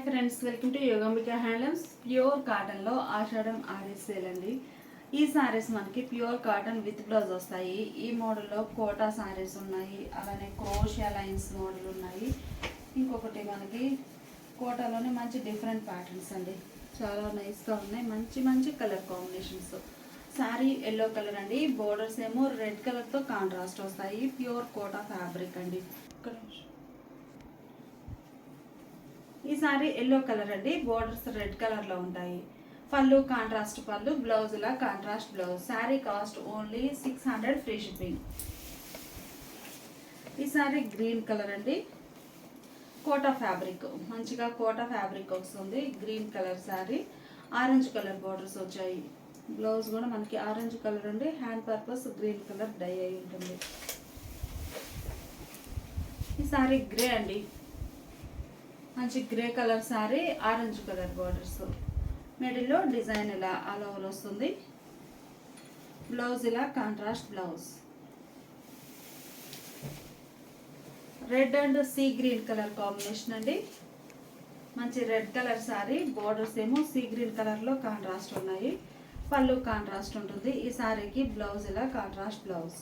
Friends, welcome to Yogambika handlooms. Pure కాటన్లో ఆషాఢం RS sale అండి. ఈ సారీస్ మనకి ప్యూర్ కాటన్ విత్ బ్లౌజ్ వస్తాయి. ఈ మోడల్లో కోటా సారీస్ ఉన్నాయి, అలానే క్రోషియా లైన్స్ మోడల్ ఉన్నాయి. ఇంకొకటి మనకి కోటాలోనే మంచి డిఫరెంట్ ప్యాటర్న్స్ అండి, చాలా నైస్గా ఉన్నాయి. మంచి మంచి colour combinations. Sari yellow colour అండి, బోర్డర్స్ ఏమో రెడ్ కలర్తో కాంట్రాస్ట్ వస్తాయి. ప్యూర్ కోటా ఫ్యాబ్రిక్ అండి. ఈ సారీ ఎల్లో కలర్ అండి, బోర్డర్స్ రెడ్ కలర్లో ఉంటాయి. పళ్ళు కాంట్రాస్ట్ పళ్ళు, బ్లౌజ్లా contrast blouse. Sari cost only 600 free shipping. ఈ సారీ గ్రీన్ కలర్ అండి, కోటా ఫ్యాబ్రిక్, మంచిగా కోటా ఫ్యాబ్రిక్ వస్తుంది. Green colour sari, orange colour borders వచ్చాయి. బ్లౌజ్ కూడా మనకి ఆరెంజ్ కలర్ అండి, hand purpose green colour die అయి ఉంటుంది. ఈ సారీ గ్రే అండి, మంచి grey colour sari, orange colour borders. మిడిల్లో డిజైన్ ఇలా ఆల్ ఓవర్ వస్తుంది. బ్లౌజ్ ఇలా contrast blouse. Red and sea green colour combination అండి, మంచి రెడ్ కలర్ శారీ, బార్డర్స్ ఏమో సీ గ్రీన్ కలర్లో కాంట్రాస్ట్ ఉన్నాయి. పళ్ళు కాంట్రాస్ట్ ఉంటుంది. ఈ శారీకి బ్లౌజ్ ఇలా కాంట్రాస్ట్ బ్లౌజ్.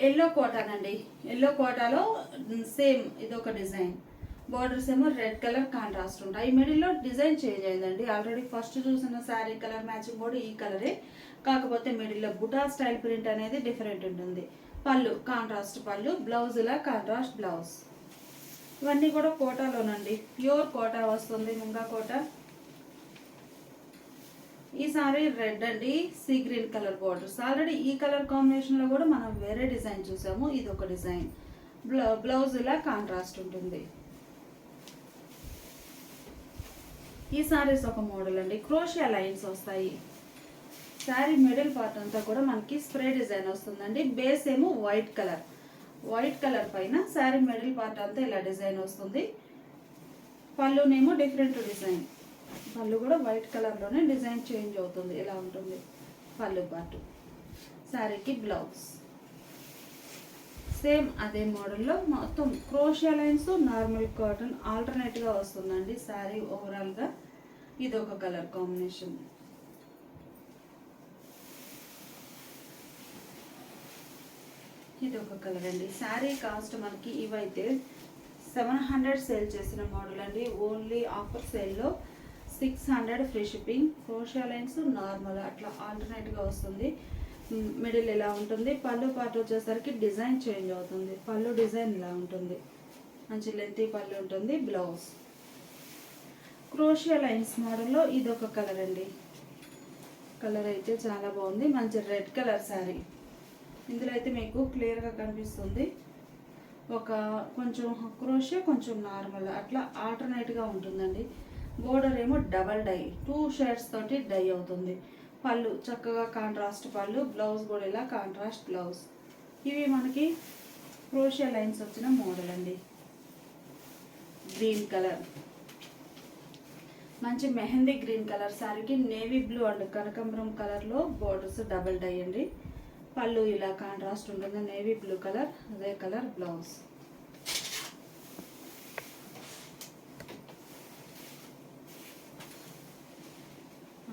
ఎల్లో కోటాన్ అండి, ఎల్లో కోటాలో సేమ్ ఇదొక డిజైన్. బార్డర్స్ ఏమో రెడ్ కలర్ కాంట్రాస్ట్ ఉంటాయి. మిడిల్లో డిజైన్ చేంజ్ అయిందండి. ఆల్రెడీ ఫస్ట్ చూసిన శారీ కలర్ మ్యాచింగ్ కూడా ఈ కలరే, కాకపోతే మిడిల్లో బుటా స్టైల్ ప్రింట్ అనేది డిఫరెంట్ ఉంటుంది. పళ్ళు కాంట్రాస్ట్ పళ్ళు, బ్లౌజ్ ఇలా కాంట్రాస్ట్ బ్లౌజ్. ఇవన్నీ కూడా కోటాలోనండి, ప్యూర్ కోటా వస్తుంది, ముంగా కోటా. ఈ సారీ రెడ్ అండి, see green colour borders. Already ఈ కలర్ కాంబినేషన్లో కూడా మనం వేరే డిజైన్ చూసాము, ఇది ఒక డిజైన్. బ్లౌజ్ ఇలా కాంట్రాస్ట్ ఉంటుంది. ఈ సారీస్ ఒక మోడల్ అండి, క్రోషియా లైన్స్ వస్తాయి. శారీ మిడిల్ పార్ట్ అంతా కూడా మనకి స్ప్రే డిజైన్ వస్తుందండి. బేస్ ఏమో వైట్ కలర్, వైట్ కలర్ పైన శారీ మిడిల్ పార్ట్ అంతా ఇలా డిజైన్ వస్తుంది. పళ్ళునేమో డిఫరెంట్ డిజైన్, పళ్ళు కూడా వైట్ కలర్లోనే డిజైన్ చేంజ్ అవుతుంది, ఇలా ఉంటుంది పళ్ళు పాటు. శారీకి బ్లౌజ్ సేమ్ అదే మోడల్లో మొత్తం క్రోషియా లైన్స్, నార్మల్ కాటన్ ఆల్టర్నేట్గా వస్తుందండి. శారీ ఓవరాల్గా ఇదొక కలర్ కాంబినేషన్. ఇదొక కలర్ అండి. శారీ కాస్ట్ మనకి ఇవైతే 700 సేల్ చేసిన మోడల్ అండి. ఓన్లీ ఆఫర్ సేల్లో 600 ఫ్రీ షిప్పింగ్. క్రోషియా లైన్స్ నార్మల్ అట్లా ఆల్టర్నేట్గా వస్తుంది. మిడిల్ ఇలా ఉంటుంది. పళ్ళు పార్ట్ వచ్చేసరికి డిజైన్ చేంజ్ అవుతుంది. పళ్ళు డిజైన్ ఇలా ఉంటుంది, మంచి లెంతీ పళ్ళు ఉంటుంది. బ్లౌజ్ క్రోషియా లైన్స్ మోడల్లో ఇదొక కలర్ అండి. కలర్ అయితే చాలా బాగుంది, మంచి రెడ్ కలర్ శారీ. ఇందులో అయితే మీకు క్లియర్గా కనిపిస్తుంది. ఒక కొంచెం క్రోషియా, కొంచెం నార్మల్ అట్లా ఆల్టర్నేట్గా ఉంటుందండి. బోర్డర్ ఏమో డబల్ డై, 2 షేడ్స్ తోటి డై అవుతుంది. పళ్ళు చక్కగా కాంట్రాస్ట్ పళ్ళు, బ్లౌజ్ కూడా ఇలా కాంట్రాస్ట్ బ్లౌజ్. ఇవి మనకి క్రోషియా లైన్స్ వచ్చిన మోడల్ అండి. గ్రీన్ కలర్, మంచి మెహందీ గ్రీన్ కలర్ శారీకి నేవీ బ్లూ అండ్ కనకాంబరం కలర్లో బోర్డర్స్ డబల్ డై అండి. పళ్ళు ఇలా కాంట్రాస్ట్ ఉంటుంది, నేవీ బ్లూ కలర్, అదే కలర్ బ్లౌజ్.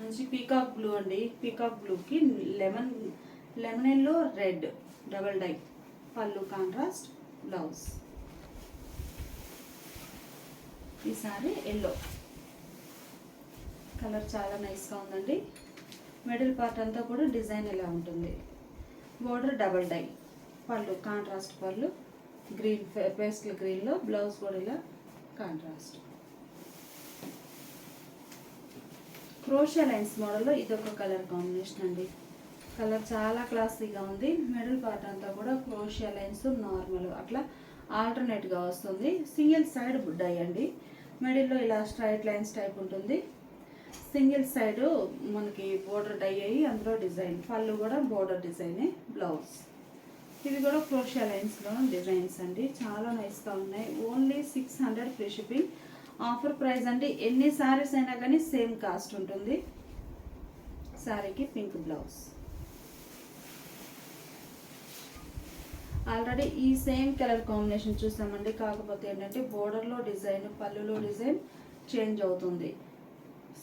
మంచి పీకాక్ బ్లూ అండి, పీకాక్ బ్లూకి lemon yellow red double dye. పళ్ళు కాంట్రాస్ట్ బ్లౌజ్. ఈ సారీ ఎల్లో కలర్ చాలా నైస్గా ఉందండి. మిడిల్ పార్ట్ అంతా కూడా డిజైన్ ఇలా ఉంటుంది. బోర్డర్ డబల్ డై, పళ్ళు కాంట్రాస్ట్ పళ్ళు, గ్రీన్ పేస్టల్ గ్రీన్లో, బ్లౌజ్ కూడా ఇలా కాంట్రాస్ట్. క్రోషియా లైన్స్ మోడల్లో ఇదొక కలర్ కాంబినేషన్ అండి. కలర్ చాలా క్లాసీగా ఉంది. మిడిల్ పార్ట్ అంతా కూడా క్రోషియా లైన్స్ నార్మల్ అట్లా ఆల్టర్నేట్గా వస్తుంది. సింగిల్ సైడ్ డై అండి. మిడిల్లో ఇలా స్ట్రైట్ లైన్స్ టైప్ ఉంటుంది. సింగిల్ సైడ్ మనకి బోర్డర్ డై అయ్యి అందులో డిజైన్. పళ్ళు కూడా బోర్డర్ డిజైనే. బ్లౌజ్ ఇవి కూడా క్రోషియా లైన్స్లో డిజైన్స్ అండి, చాలా నైస్గా ఉన్నాయి. Only 600 free shipping. Offer price అండి. ఎన్ని శారీస్ అయినా కానీ సేమ్ కాస్ట్ ఉంటుంది. శారీకి పింక్ బ్లౌజ్. ఆల్రెడీ ఈ సేమ్ కలర్ కాంబినేషన్ చూసామండి, కాకపోతే ఏంటంటే బోర్డర్లో డిజైన్, పళ్ళులో డిజైన్ చేంజ్ అవుతుంది.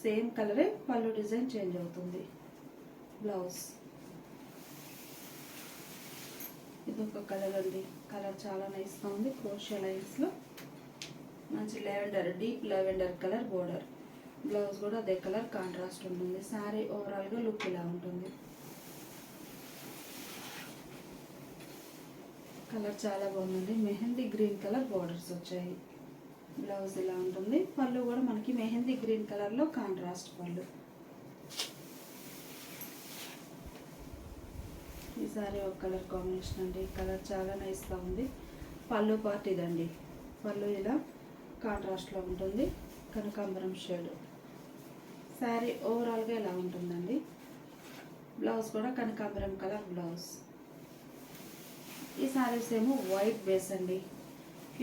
సేమ్ కలరే, పళ్ళు డిజైన్ చేంజ్ అవుతుంది. బ్లౌజ్ ఇది ఒక కలర్ అండి, కలర్ చాలా నైస్గా ఉంది. క్రోషియా లైన్స్లో మంచి lavender, deep lavender colour border. Blouse కూడా అదే కలర్ కాంట్రాస్ట్ ఉంటుంది. శారీ ఓవరాల్గా లుక్ ఇలా ఉంటుంది. కలర్ చాలా బాగుంది. మెహందీ గ్రీన్ కలర్ బోర్డర్స్ వచ్చాయి. బ్లౌజ్ ఇలా ఉంటుంది. పళ్ళు కూడా మనకి మెహందీ గ్రీన్ కలర్లో కాంట్రాస్ట్ పళ్ళు. ఈ సారీ ఒక కలర్ కాంబినేషన్ అండి, కలర్ చాలా నైస్గా ఉంది. పళ్ళు పార్ట్ ఇదండి, పళ్ళు ఇలా కాంట్రాస్ట్లో ఉంటుంది, కనకాంబరం షేడ్. శారీ ఓవరాల్గా ఇలా ఉంటుందండి. బ్లౌజ్ కూడా కనకాంబరం కలర్ బ్లౌజ్. ఈ శారీస్ ఏమో వైట్ బేస్ అండి.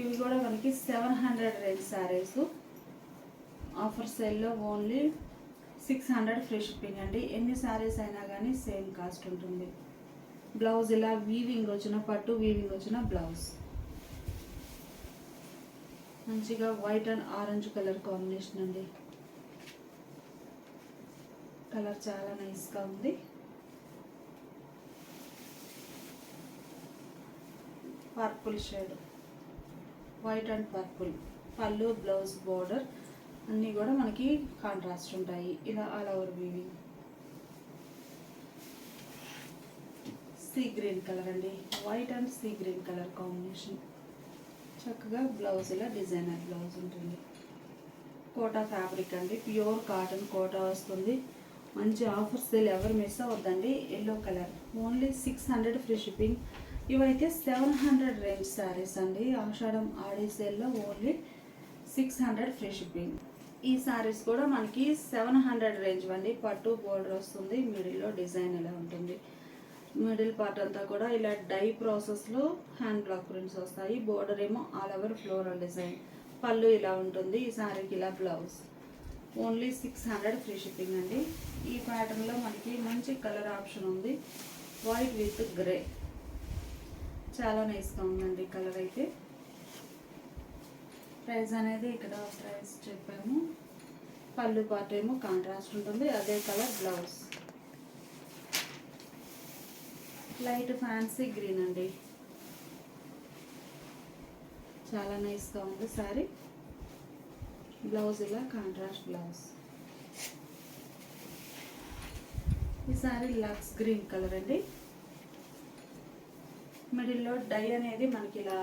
ఇవి కూడా మనకి 700 రేంజ్ శారీస్. ఆఫర్ సేల్లో ఓన్లీ 600 ఫ్రీ షిప్పింగ్ అండి. ఎన్ని శారీస్ అయినా కానీ సేమ్ కాస్ట్ ఉంటుంది. బ్లౌజ్ ఇలా వీవింగ్ వచ్చిన, పట్టు వీవింగ్ వచ్చిన బ్లౌజ్. మంచిగా white and orange colour combination అండి. కలర్ చాలా నైస్గా ఉంది. Purple shade, white and purple. Pallu, blouse, border అన్నీ కూడా మనకి కాంట్రాస్ట్ ఉంటాయి. ఇలా all over weaving. Sea green colour అండి, white and sea green colour combination. చక్కగా బ్లౌజ్ ఇలా డిజైనర్ బ్లౌజ్ ఉంటుంది. కోటా ఫ్యాబ్రిక్ అండి, ప్యూర్ కాటన్ కోటా వస్తుంది. మంచి ఆఫర్ సేల్, ఎవరు మిస్ అవ్వద్దండి. Yellow colour only 600 free shipping. ఇవైతే 700 రేంజ్ శారీస్ అండి. ఆషాఢం ఆడి సేల్లో ఓన్లీ 600 ఫ్రీ షిప్పింగ్. ఈ శారీస్ కూడా మనకి 700 రేంజ్ అండి. పట్టు బోర్డర్ వస్తుంది, మిడిల్లో డిజైన్ ఇలా ఉంటుంది. మిడిల్ పార్ట్ అంతా కూడా ఇలా డై ప్రాసెస్లో హ్యాండ్ బ్లాక్ ప్రింట్స్ వస్తాయి. బోర్డర్ ఏమో ఆల్ ఓవర్ ఫ్లోరల్ డిజైన్. పళ్ళు ఇలా ఉంటుంది. ఈ శారీకి ఇలా బ్లౌజ్. ఓన్లీ 600 ఫ్రీ షిప్పింగ్ అండి. ఈ ప్యాటర్న్లో మనకి మంచి కలర్ ఆప్షన్ ఉంది, వైట్ విత్ గ్రే. చాలా నైస్గా ఉందండి కలర్ అయితే. ప్రైస్ అనేది ఇక్కడ ప్రైస్ చెప్పాము. పళ్ళు పార్ట్ ఏమో కాంట్రాస్ట్ ఉంటుంది, అదే colour blouse. Light fancy green అండి, చాలా నైస్గా ఉంది సారీ. బ్లౌజ్ ఇలా కాంట్రాస్ట్ బ్లౌజ్. ఈ సారీ లక్స్ గ్రీన్ కలర్ అండి. మిడిల్లో డై అనేది మనకి ఇలా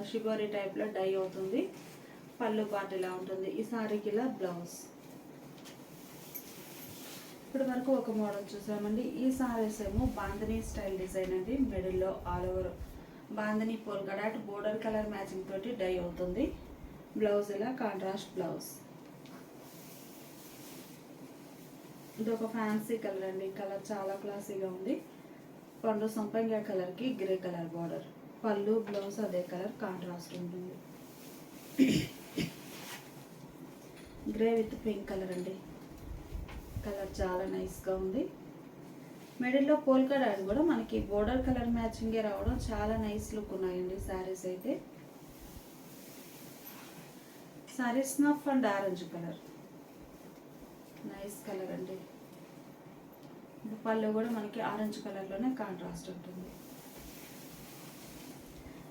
షిబోరీ టైప్లో డై అవుతుంది. పళ్ళు పార్ట్ ఇలా ఉంటుంది. ఈ సారీకి ఇలా బ్లౌజ్. ఇప్పటి వరకు ఒక మోడల్ చూసామండి. ఈ సారీస్ ఏమో బాంధనీ స్టైల్ డిజైన్ అండి. మిడిల్లో all over bandhani polka dot border colour matching తోటి డై అవుతుంది. బ్లౌజ్ ఇలా కాంట్రాస్ట్ బ్లౌజ్. ఇది ఒక ఫ్యాన్సీ కలర్ అండి, కలర్ చాలా క్లాసీగా ఉంది. పండు సంపంగి కలర్కి గ్రే కలర్ బార్డర్. పళ్ళు, బ్లౌజ్ అదే కలర్ కాంట్రాస్ట్ ఉంటుంది. గ్రే విత్ పింక్ కలర్ అండి, కలర్ చాలా నైస్గా ఉంది. మిడిల్లో పోల్కా డాట్ కూడా మనకి బోర్డర్ కలర్ మ్యాచింగే రావడం చాలా నైస్ లుక్ ఉన్నాయండి శారీస్ అయితే. Sari snuff and orange colour, nice colour అండి. పళ్ళు కూడా మనకి ఆరెంజ్ కలర్లోనే కాంట్రాస్ట్ ఉంటుంది.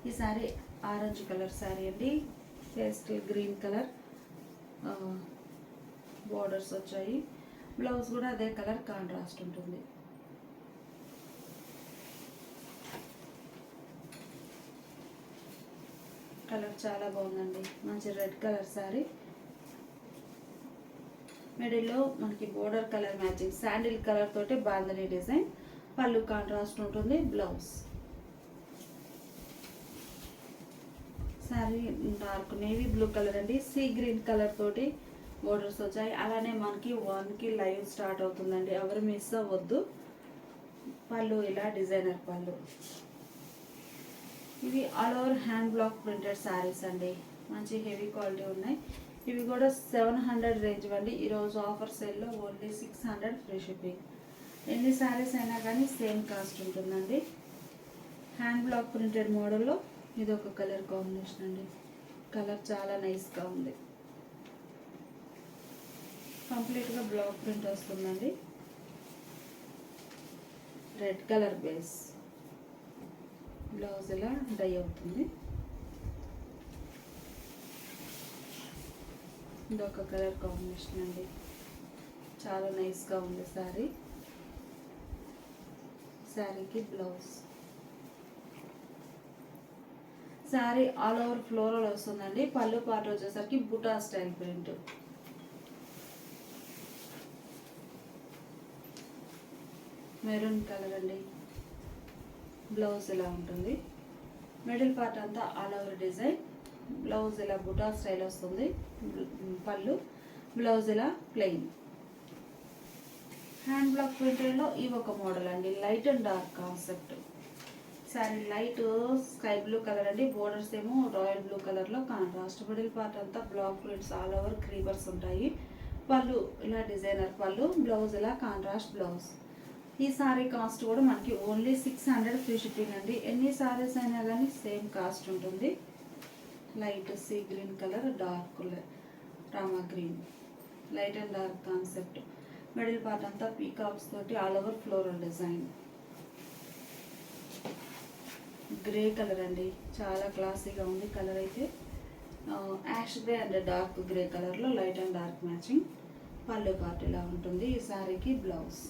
ఈ శారీ ఆరెంజ్ కలర్ శారీ అండి. పేస్టల్ గ్రీన్ కలర్ బోర్డర్స్ వచ్చాయి. బ్లౌజ్ కూడా అదే కలర్ కాంట్రాస్ట్ ఉంటుంది. కలర్ చాలా బాగుందండి, మంచి రెడ్ కలర్ శారీ. మిడిల్లో మనకి border colour matching sandal colour తోటి బాంధనీ డిజైన్. పళ్ళు కాంట్రాస్ట్ ఉంటుంది. Blouse sari dark navy blue colour అండి. సీ గ్రీన్ కలర్ తోటి బోర్డర్స్ వచ్చాయి. అలానే మనకి 1కి లైవ్ స్టార్ట్ అవుతుందండి, ఎవరు మిస్ అవ్వద్దు. పళ్ళు ఇలా డిజైనర్ పళ్ళు. ఇవి all over hand block printed saris అండి, మంచి హెవీ క్వాలిటీ ఉన్నాయి. ఇవి కూడా 700 రేంజ్ అండి. ఈరోజు ఆఫర్ సేల్లో ఓన్లీ 600 ఫ్రీ షిప్పింగ్. ఎన్ని శారీస్ అయినా కానీ సేమ్ కాస్ట్ ఉంటుందండి. హ్యాండ్ బ్లాక్ ప్రింటెడ్ మోడల్లో ఇది ఒక కలర్ కాంబినేషన్ అండి. కలర్ చాలా నైస్గా ఉంది. కంప్లీట్గా బ్లాక్ ప్రింట్ వస్తుందండి. రెడ్ కలర్ బేస్, బ్లౌజ్ ఇలా డై అవుతుంది. ఇదొక కలర్ కాంబినేషన్ అండి. చాలా నైస్గా ఉంది శారీ. శారీకి blouse. Sari all over floral వస్తుందండి. పళ్ళు పార్ట్ వచ్చేసరికి buta style print. Maroon colour అండి. బ్లౌజ్ ఇలా ఉంటుంది. మిడిల్ పార్ట్ అంతా ఆల్ ఓవర్ డిజైన్. బ్లౌజ్ ఇలా బుటా స్టైల్ వస్తుంది. పళ్ళు, బ్లౌజ్ ఇలా ప్లెయిన్. హ్యాండ్ బ్లాక్ ప్రింటెడ్లో ఇవి ఒక మోడల్ అండి. Light and dark concept. Sari light sky blue colour అండి. బోర్డర్స్ ఏమో రాయల్ బ్లూ కలర్లో కాంట్రాస్ట్. మిడిల్ పార్ట్ అంతా block prints all over creepers ఉంటాయి. పళ్ళు ఇలా డిజైనర్ పళ్ళు, బ్లౌజ్ ఇలా కాంట్రాస్ట్ బ్లౌజ్. ఈ సారీ కాస్ట్ కూడా మనకి ఓన్లీ 600 ఫ్రీ షిప్పింగ్ అండి. ఎన్ని సారీస్ అయినా కానీ సేమ్ కాస్ట్ ఉంటుంది. Light sea green colour, dark Rama green, light and dark concept. Middle part అంతా పీకాక్స్ తోటి all over floral design. Grey colour అండి. చాలా క్లాసీగా ఉంది కలర్ అయితే. Ash grey and dark grey కలర్లో లైట్ అండ్ డార్క్ మ్యాచింగ్. పళ్ళు పార్ట్ ఇలా ఉంటుంది. ఈ శారీకి బ్లౌజ్.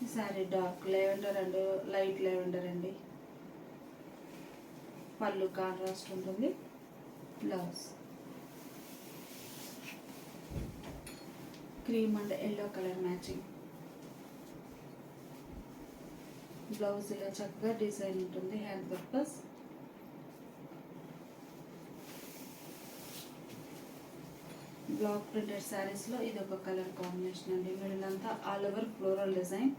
ఈ sari dark lavender and light lavender అండి. పళ్ళు కాంట్రాస్ట్ ఉంటుంది. Blouse cream and yellow colour matching. Blouse ఇలా చక్కగా డిజైన్ ఉంటుంది. Hand purpose. బ్లాక్ ప్రింటెడ్ శారీస్లో ఇది ఒక కలర్ కాంబినేషన్ అండి. మిడిల్ అంతా ఆల్ ఓవర్ ఫ్లోరల్ డిజైన్.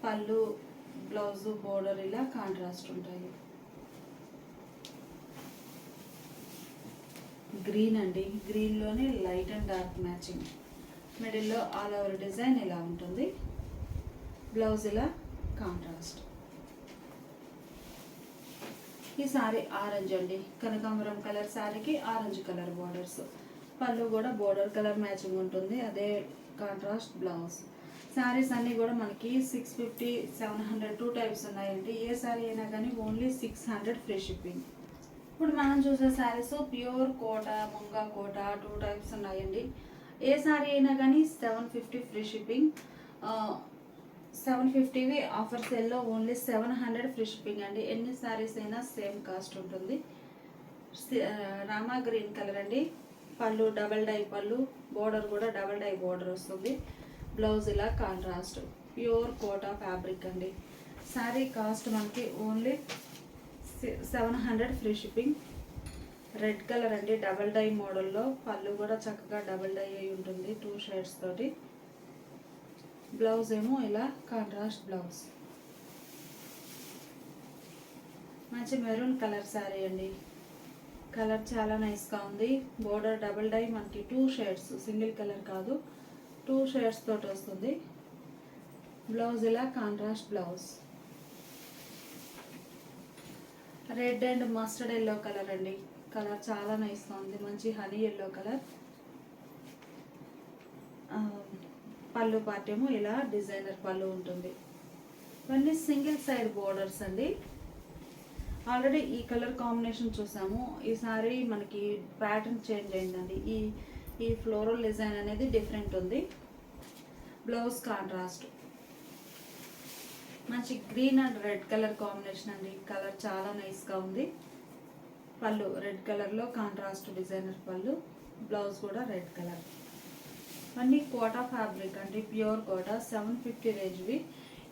పళ్ళు, బ్లౌజు, బోర్డర్ ఇలా కాంట్రాస్ట్ ఉంటాయి. గ్రీన్ అండి. గ్రీన్లోనే లైట్ అండ్ డార్క్ మ్యాచింగ్. మిడిల్లో ఆల్ ఓవర్ డిజైన్ ఇలా ఉంటుంది. బ్లౌజ్ ఇలా కాంట్రాస్ట్. ఈ సారీ ఆరెంజ్ అండి. కనకాంబరం కలర్ శారీకి ఆరెంజ్ కలర్ బోర్డర్స్. పళ్ళు కూడా బోర్డర్ కలర్ మ్యాచింగ్ ఉంటుంది. అదే కాంట్రాస్ట్ బ్లౌజ్. శారీస్ అన్నీ కూడా మనకి 650, 700 2 టైప్స్ ఉన్నాయండి. ఏ శారీ అయినా కానీ ఓన్లీ 600 ఫ్రీ షిప్పింగ్. ఇప్పుడు మనం చూసే శారీస్ ప్యూర్ కోట, ముంగా కోట 2 టైప్స్ ఉన్నాయండి. ఏ శారీ అయినా కానీ 750 ఫ్రీ షిప్పింగ్. 750వి ఆఫర్ సేల్లో ఓన్లీ 700 ఫ్రీ షిప్పింగ్ అండి. ఎన్ని శారీస్ అయినా సేమ్ కాస్ట్ ఉంటుంది. రామా గ్రీన్ కలర్ అండి. పళ్ళు డబల్ డై పళ్ళు, బోర్డర్ కూడా డబల్ డై బోర్డర్ వస్తుంది. బ్లౌజ్ ఇలా కాంట్రాస్ట్. ప్యూర్ కోటా ఫ్యాబ్రిక్ అండి. శారీ కాస్ట్ మనకి only 700 free shipping. Red colour అండి. డబల్ డై మోడల్లో పళ్ళు కూడా చక్కగా డబల్ డై అయి ఉంటుంది 2 షేడ్స్ తోటి. బ్లౌజ్ ఏమో ఇలా కాంట్రాస్ట్ బ్లౌజ్. మంచి మెరూన్ కలర్ శారీ అండి. కలర్ చాలా నైస్గా ఉంది. బోర్డర్ డబల్ డై మనకి 2 షేడ్స్, సింగిల్ కలర్ కాదు 2 షేడ్స్ తోటి వస్తుంది. బ్లౌజ్ ఇలా contrast blouse. Red and mustard yellow colour అండి. కలర్ చాలా నైస్గా ఉంది. మంచి honey yellow colour. Pallu part ఏమో ఇలా డిజైనర్ పళ్ళు ఉంటుంది. ఇవన్నీ సింగిల్ సైడ్ బోర్డర్స్ అండి. ఆల్రెడీ ఈ కలర్ కాంబినేషన్ చూసాము. ఈసారి మనకి ప్యాటర్న్ చేంజ్ అయిందండి. ఈ ఫ్లోరల్ డిజైన్ అనేది డిఫరెంట్ ఉంది. Blouse contrast. మంచి green and red colour combination అండి. కలర్ చాలా నైస్గా ఉంది. పళ్ళు రెడ్ కలర్లో కాంట్రాస్ట్ డిజైనర్ పళ్ళు. బ్లౌజ్ కూడా రెడ్ కలర్. అన్నీ కోటా ఫ్యాబ్రిక్ అండి. ప్యూర్ కోటా 750 రేంజ్వి.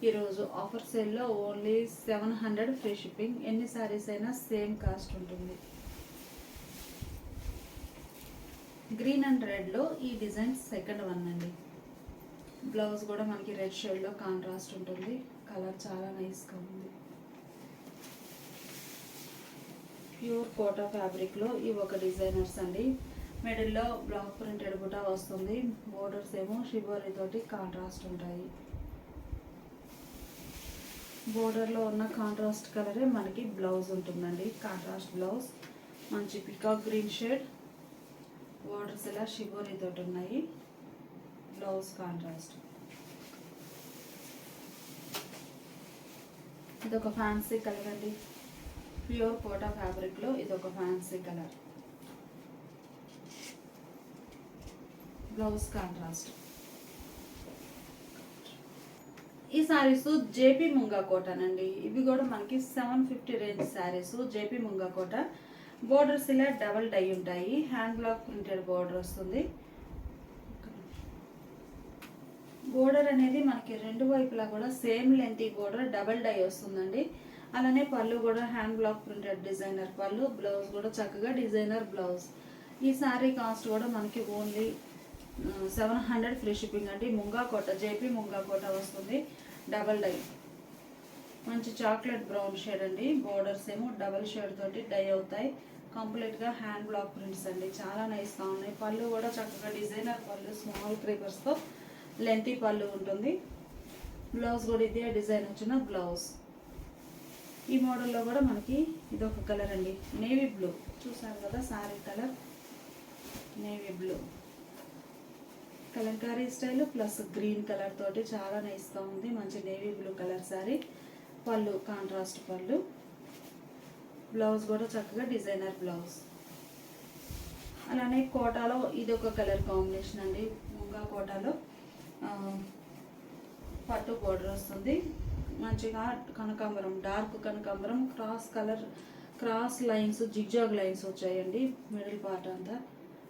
ఈరోజు ఆఫర్ సేల్లో ఓన్లీ 700 ఫ్రీ షిప్పింగ్. ఎన్ని శారీస్ అయినా సేమ్ కాస్ట్ ఉంటుంది. గ్రీన్ అండ్ రెడ్లో ఈ డిజైన్ సెకండ్ వన్ అండి. బ్లౌజ్ కూడా మనకి రెడ్ షేడ్లో కాంట్రాస్ట్ ఉంటుంది. కలర్ చాలా నైస్గా ఉంది. ప్యూర్ కోటా ఫ్యాబ్రిక్లో ఇవి ఒక డిజైనర్స్ అండి. మిడిల్లో బ్లాక్ ప్రింటెడ్ బుటా వస్తుంది. బోర్డర్స్ ఏమో షిబోరి తోటి కాంట్రాస్ట్ ఉంటాయి. బోర్డర్లో ఉన్న కాంట్రాస్ట్ కలరే మనకి బ్లౌజ్ ఉంటుందండి. కాంట్రాస్ట్ బ్లౌజ్, మంచి పికాక్ గ్రీన్ షేడ్, బోర్డర్స్ ఇలా షిబోరీ తోటి ఉన్నాయి. Blouse contrast. ఇదొక ఫ్యాన్సీ కలర్ అండి, ప్యూర్ కోటా ఫ్యాబ్రిక్లో ఇదొక ఫ్యాన్సీ కలర్. Blouse contrast. ఈ శారీస్ జేపీ ముంగా కోటానండి. ఇవి కూడా మనకి 750 రేంజ్ శారీస్. జేపీ ముంగా కోట. బోర్డర్స్ ఇలా డబల్ డై ఉంటాయి. హ్యాండ్ బ్లాక్ ప్రింటెడ్ బోర్డర్ వస్తుంది. బోర్డర్ అనేది మనకి రెండు వైపులా కూడా same length border double dye వస్తుందండి. అలానే పళ్ళు కూడా హ్యాండ్ బ్లాక్ ప్రింటెడ్ డిజైనర్ పళ్ళు. బ్లౌజ్ కూడా చక్కగా డిజైనర్ బ్లౌజ్. ఈ శారీ కాస్ట్ కూడా మనకి ఓన్లీ 700 ఫ్రీ షిప్పింగ్ అండి. ముంగా కోట, జేపీ ముంగా కోట వస్తుంది. డబల్ డై, మంచి చాక్లెట్ బ్రౌన్ షేడ్ అండి. బోర్డర్స్ ఏమో డబల్ షేడ్ తోటి డై అవుతాయి. కంప్లీట్గా హ్యాండ్ బ్లాక్ ప్రింట్స్ అండి, చాలా నైస్గా ఉన్నాయి. పళ్ళు కూడా చక్కగా డిజైనర్ పళ్ళు, స్మాల్ క్రీపర్స్తో లెంతీ పళ్ళు ఉంటుంది. బ్లౌజ్ కూడా ఇదే డిజైన్ వచ్చిన బ్లౌజ్. ఈ మోడల్లో కూడా మనకి ఇదొక కలర్ అండి, నేవీ బ్లూ. చూసారు కదా sari colour navy blue. Kalamkari style plus green colour తోటి చాలా నైస్గా ఉంది. మంచి నేవీ బ్లూ కలర్ శారీ. పళ్ళు కాంట్రాస్ట్ పళ్ళు. బ్లౌజ్ కూడా చక్కగా డిజైనర్ బ్లౌజ్. అలానే కోటాలో ఇదొక కలర్ కాంబినేషన్ అండి. ముంగా కోటాలో పట్టు బోర్డర్ వస్తుంది. మంచిగా కనకాంబరం, డార్క్ కనకాంబరం, క్రాస్ లైన్స్, జిగ్జాగ్ లైన్స్ వచ్చాయండి. మిడిల్ పార్ట్ అంతా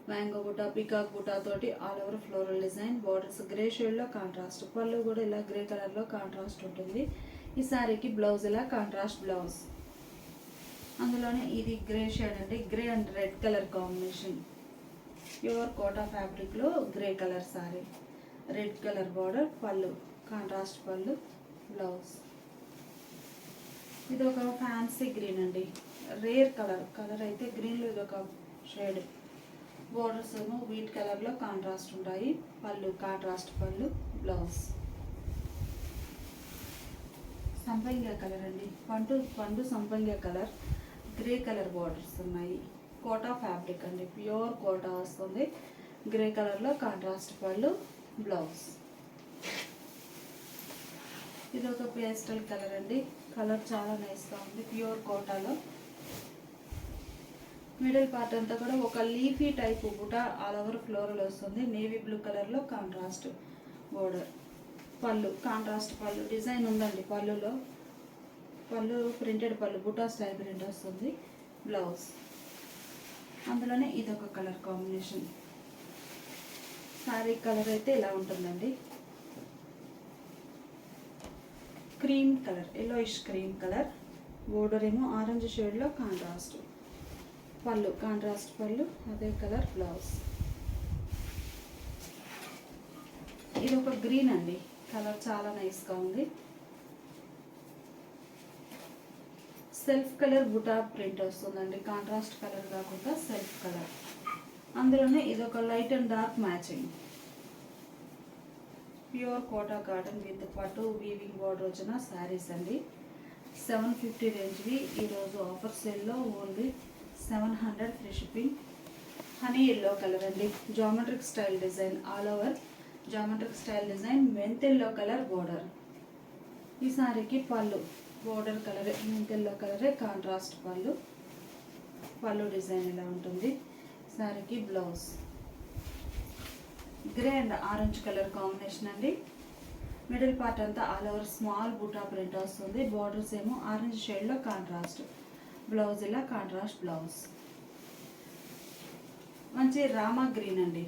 మ్యాంగో బుట్ట, పికాక్ బుట్ట తోటి all over floral design. Borders grey షేడ్లో కాంట్రాస్ట్. పళ్ళు కూడా ఇలా గ్రే కలర్లో కాంట్రాస్ట్ ఉంటుంది. ఈ శారీకి బ్లౌజ్ ఇలా కాంట్రాస్ట్ బ్లౌజ్. అందులోనే ఇది గ్రే షేడ్ అండి, grey and red colour combination. Pure Kota ఫ్యాబ్రిక్లో grey colour sari. Red colour border, pallu contrast pallu, blouse. ఇది ఒక ఫ్యాన్సీ గ్రీన్ అండి, రేర్ కలర్ అయితే గ్రీన్లో ఇదొక షేడ్. బోర్డర్స్ ఏమో వీట్ కలర్లో కాంట్రాస్ట్ ఉంటాయి. Pallu contrast pallu, blouse. సంపంగి కలర్ అండి, పండు సంపంగి కలర్, గ్రే కలర్ బోర్డర్స్ ఉన్నాయి. కోటా ఫ్యాబ్రిక్ అండి, ప్యూర్ కోటా వస్తుంది. గ్రే కలర్లో కాంట్రాస్ట్ పళ్ళు, బ్లౌజ్. ఇది ఒక పేస్టల్ కలర్ అండి, కలర్ చాలా నైస్గా ఉంది. ప్యూర్ కోటాలో మిడిల్ పార్ట్ అంతా కూడా ఒక లీఫీ టైప్ బుట్ట ఆల్ ఓవర్ ఫ్లోరల్ వస్తుంది. నేవీ బ్లూ కలర్లో కాంట్రాస్ట్ బోర్డర్. పళ్ళు కాంట్రాస్ట్ పళ్ళు డిజైన్ ఉందండి. పళ్ళు ప్రింటెడ్ పళ్ళు, బుటా స్టైల్ ప్రింట్ వస్తుంది. బ్లౌజ్. అందులోనే ఇదొక కలర్ కాంబినేషన్. శారీ కలర్ అయితే ఇలా ఉంటుందండి, cream colour, yellowish cream colour. Border ఏమో ఆరెంజ్ షేడ్లో కాంట్రాస్ట్. పళ్ళు కాంట్రాస్ట్ పళ్ళు, అదే కలర్ బ్లౌజ్. ఇది ఒక గ్రీన్ అండి, కలర్ చాలా నైస్గా ఉంది. సెల్ఫ్ కలర్ బుటా ప్రింట్ వస్తుందండి, కాంట్రాస్ట్ కలర్ కాకుండా సెల్ఫ్ కలర్. అందులోనే ఇదొక light and dark matching. Pure Kota cotton with పట్టు వీవింగ్ బార్డర్ వచ్చిన శారీస్ అండి. 750 రేంజ్వి. ఈరోజు ఆఫర్ సేల్లో only 700 free shipping. Honey yellow colour అండి, geometric style design, all over geometric style design, మెంత్ ఎల్లో కలర్ బోర్డర్. ఈ శారీకి పళ్ళు బోర్డర్ కలరే, మెంత్ ఎల్లో కలరే కాంట్రాస్ట్ పళ్ళు డిజైన్ ఇలా ఉంటుంది. శారీకి blouse grey and orange colour combination అండి. మిడిల్ పార్ట్ అంతా ఆల్ ఓవర్ స్మాల్ బూటా ప్రింట్ వస్తుంది. బార్డర్స్ ఏమో ఆరెంజ్ షేడ్లో కాంట్రాస్ట్. బ్లౌజ్ ఇలా కాంట్రాస్ట్ బ్లౌజ్. మంచి రామా గ్రీన్ అండి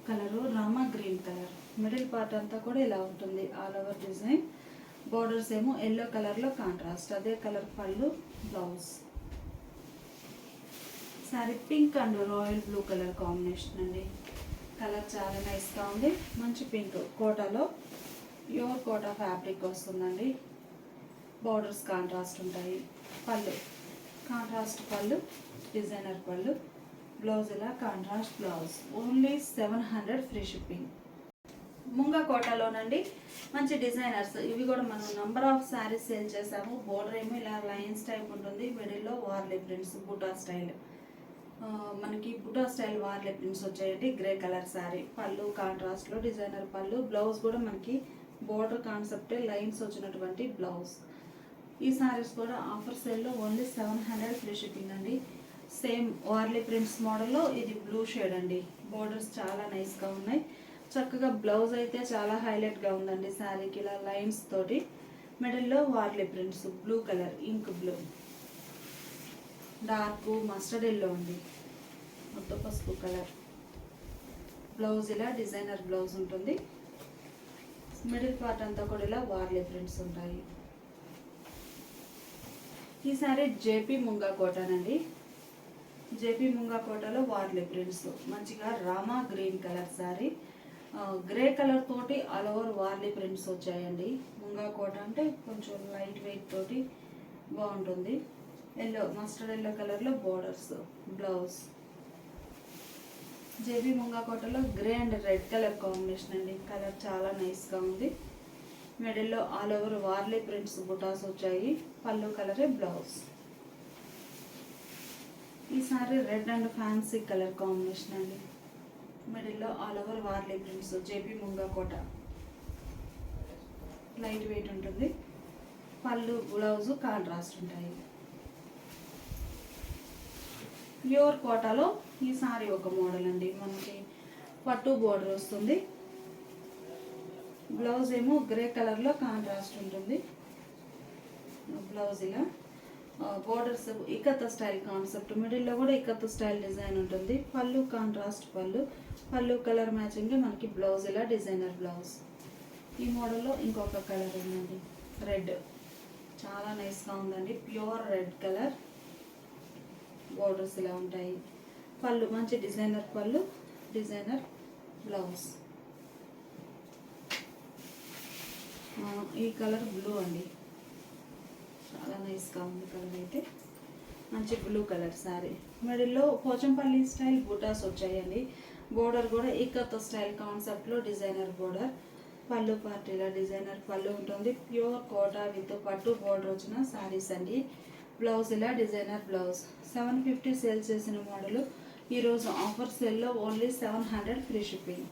colour, Rama green colour. Middle part అంతా కూడా ఇలా ఉంటుంది ఆల్ ఓవర్ డిజైన్. బార్డర్స్ ఏమో ఎల్లో కలర్లో కాంట్రాస్ట్, అదే కలర్ పళ్ళు, blouse. Sorry pink and royal blue colour combination అండి. కలర్ చాలా నైస్గా ఉంది. మంచి పింక్ కోటాలో ప్యూర్ కోటా ఫ్యాబ్రిక్ వస్తుందండి. బార్డర్స్ కాంట్రాస్ట్ ఉంటాయి. పళ్ళు కాంట్రాస్ట్ పళ్ళు, డిజైనర్ పళ్ళు, బ్లౌజ్ ఇలా contrast blouse. Only 700 free shipping. Munga కోటలోనండి మంచి డిజైనర్స్. ఇవి కూడా మనం నంబర్ ఆఫ్ శారీస్ సేల్ చేసాము. బోర్డర్ ఏమో ఇలా లైన్స్ టైప్ ఉంటుంది, మిడిల్లో వార్లీ ప్రింట్స్ బుటా స్టైల్. మనకి బుటా స్టైల్ వార్లీ ప్రింట్స్ వచ్చాయండి. గ్రే కలర్ శారీ, పళ్ళు కాంట్రాస్ట్లో డిజైనర్ పళ్ళు, బ్లౌజ్ కూడా మనకి బోర్డర్ కాన్సెప్టే లైన్స్ వచ్చినటువంటి బ్లౌజ్. ఈ శారీస్ కూడా ఆఫర్ సేల్లో ఓన్లీ 700 ఫ్రీ షిప్పింగ్ అండి. సేమ్ వార్లీ ప్రింట్స్ మోడల్లో ఇది బ్లూ షేడ్ అండి. బోర్డర్స్ చాలా నైస్గా ఉన్నాయి. చక్కగా బ్లౌజ్ అయితే చాలా హైలైట్గా ఉందండి శారీకి, ఇలా లైన్స్ తోటి. మిడిల్లో Warli prints blue colour, ink blue, dark mustard yellow అండి, మొత్తం పసుపు కలర్. బ్లౌజ్ ఇలా డిజైనర్ బ్లౌజ్ ఉంటుంది. మిడిల్ పార్ట్ అంతా కూడా ఇలా వార్లీ ప్రింట్స్ ఉంటాయి. ఈ సారీ జేపీ ముంగా కోటానండి. జేపీ ముంగా కోటలో వార్లీ ప్రింట్స్, మంచిగా రామా green colour sari, grey colour తోటి ఆల్ ఓవర్ వార్లీ ప్రింట్స్ వచ్చాయండి. ముంగా కోట అంటే కొంచెం లైట్ వెయిట్ తోటి బాగుంటుంది. ఎల్లో, మస్టర్డ్ ఎల్లో కలర్లో బోర్డర్స్, బ్లౌజ్. జేబీ ముంగా కోటలో grey and red colour combination అండి. కలర్ చాలా నైస్గా ఉంది. మిడిల్లో ఆల్ ఓవర్ వార్లీ ప్రింట్స్ బుటాస్ వచ్చాయి. పళ్ళు కలరే బ్లౌజ్. ఈసారి red and fancy colour combination అండి. మిడిల్లో all over Warli prints, JB Munga Kota, light weight ఉంటుంది. పళ్ళు బ్లౌజు కాంట్రాస్ట్ ఉంటాయి. ప్యూర్ కోటాలో ఈ సారీ ఒక మోడల్ అండి. మనకి పట్టు బోర్డర్ వస్తుంది. బ్లౌజ్ ఏమో గ్రే కలర్లో కాంట్రాస్ట్ ఉంటుంది. బ్లౌజ్ ఇలా బోర్డర్స్ ఇకత్ స్టైల్ కాన్సెప్ట్, మిడిల్లో కూడా ఇకత్ స్టైల్ డిజైన్ ఉంటుంది. పళ్ళు కాంట్రాస్ట్ పళ్ళు, పళ్ళు కలర్ మ్యాచింగ్ మనకి బ్లౌజ్ ఇలా డిజైనర్ బ్లౌజ్. ఈ మోడల్లో ఇంకొక కలర్ ఉందండి, రెడ్, చాలా నైస్గా ఉందండి. ప్యూర్ రెడ్ కలర్, బోర్డర్స్ ఇలా ఉంటాయి. పళ్ళు మంచి డిజైనర్ పళ్ళు, డిజైనర్ బ్లౌజ్. ఈ కలర్ బ్లూ అండి, చాలా నైస్గా ఉంది కలర్ అయితే. మంచి బ్లూ కలర్ శారీ. మిడిల్లో పోచంపల్లి స్టైల్ బూటాస్ వచ్చాయండి. బోర్డర్ కూడా ఇకత్ స్టైల్ కాన్సెప్ట్లో డిజైనర్ బోర్డర్. పళ్ళు పార్టీలో డిజైనర్ పళ్ళు ఉంటుంది. ప్యూర్ కోటా విత్ పట్టు బోర్డర్ వచ్చిన శారీస్ అండి. బ్లౌజ్ ఇలా డిజైనర్ బ్లౌజ్. 750 సేల్ చేసిన మోడల్ ఈరోజు ఆఫర్ సేల్లో ఓన్లీ 700 ఫ్రీ షిప్పింగ్.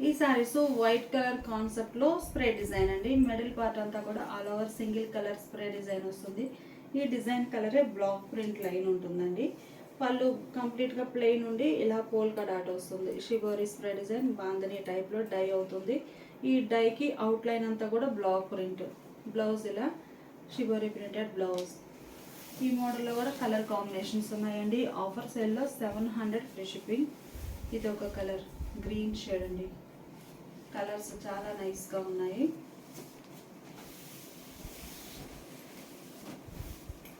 ఈ శారీస్ వైట్ కలర్ కాన్సెప్ట్లో స్ప్రే డిజైన్ అండి. మిడిల్ పార్ట్ అంతా కూడా all over single colour spray design వస్తుంది. ఈ డిజైన్ కలరే బ్లాక్ ప్రింట్ లైన్ ఉంటుందండి. పళ్ళు కంప్లీట్గా ప్లెయిన్ ఉండి ఇలా పోల్కా డాట్ వస్తుంది. షిబోరి స్ప్రే డిజైన్ బాందని టైప్లో డై అవుతుంది. ఈ డైకి అవుట్లైన్ అంతా కూడా బ్లాక్ ప్రింట్. బ్లౌజ్ ఇలా షిబోరి ప్రింటెడ్ బ్లౌజ్. ఈ మోడల్లో కూడా కలర్ కాంబినేషన్స్ ఉన్నాయండి. ఆఫర్ సేల్లో 700 ఫ్రీ షిప్పింగ్. ఇది ఒక కలర్ గ్రీన్ షేడ్ అండి. కలర్స్ చాలా నైస్గా ఉన్నాయి.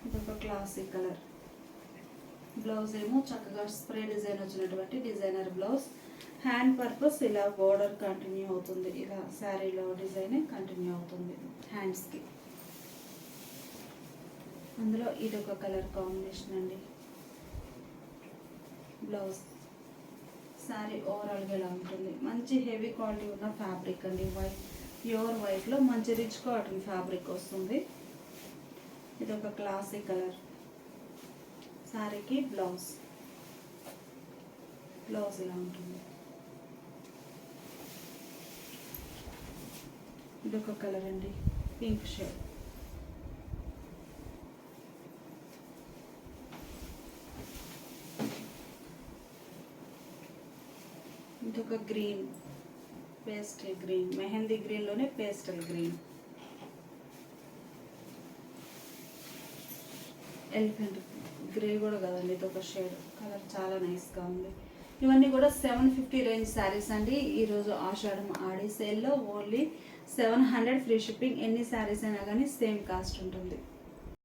ఇదొక క్లాసిక్ కలర్. బ్లౌజ్ ఏమో చక్కగా స్ప్రే డిజైన్ వచ్చినటువంటి డిజైనర్ బ్లౌజ్. హ్యాండ్ పర్పస్ ఇలా బోర్డర్ కంటిన్యూ అవుతుంది. ఇలా శారీలో డిజైన్ కంటిన్యూ అవుతుంది హ్యాండ్స్కి. అందులో ఇదొక కలర్ కాంబినేషన్ అండి. బ్లౌజ్. శారీ ఓవరాల్గా ఇలా ఉంటుంది. మంచి హెవీ క్వాలిటీ ఉన్న ఫ్యాబ్రిక్ అండి. వైట్, ప్యూర్ వైట్లో మంచి రిచ్ కాటన్ ఫ్యాబ్రిక్ వస్తుంది. ఇది ఒక క్లాసిక్ కలర్. శారీకి బ్లౌజ్. బ్లౌజ్ ఇలా ఉంటుంది. ఇది ఒక కలర్ అండి, పింక్ షేడ్. ఇదొక గ్రీన్, పేస్టల్ గ్రీన్, మెహందీ గ్రీన్లోనే పేస్టల్ గ్రీన్. ఎలిఫెంట్ గ్రే కూడా కదండి, ఇదొక షేడ్. కలర్ చాలా నైస్గా ఉంది. ఇవన్నీ కూడా 750 రేంజ్ శారీస్ అండి. ఈరోజు ఆషాఢం ఆడి సేల్లో ఓన్లీ 700 ఫ్రీ షిప్పింగ్. ఎన్ని శారీస్ అయినా కానీ సేమ్ కాస్ట్ ఉంటుంది.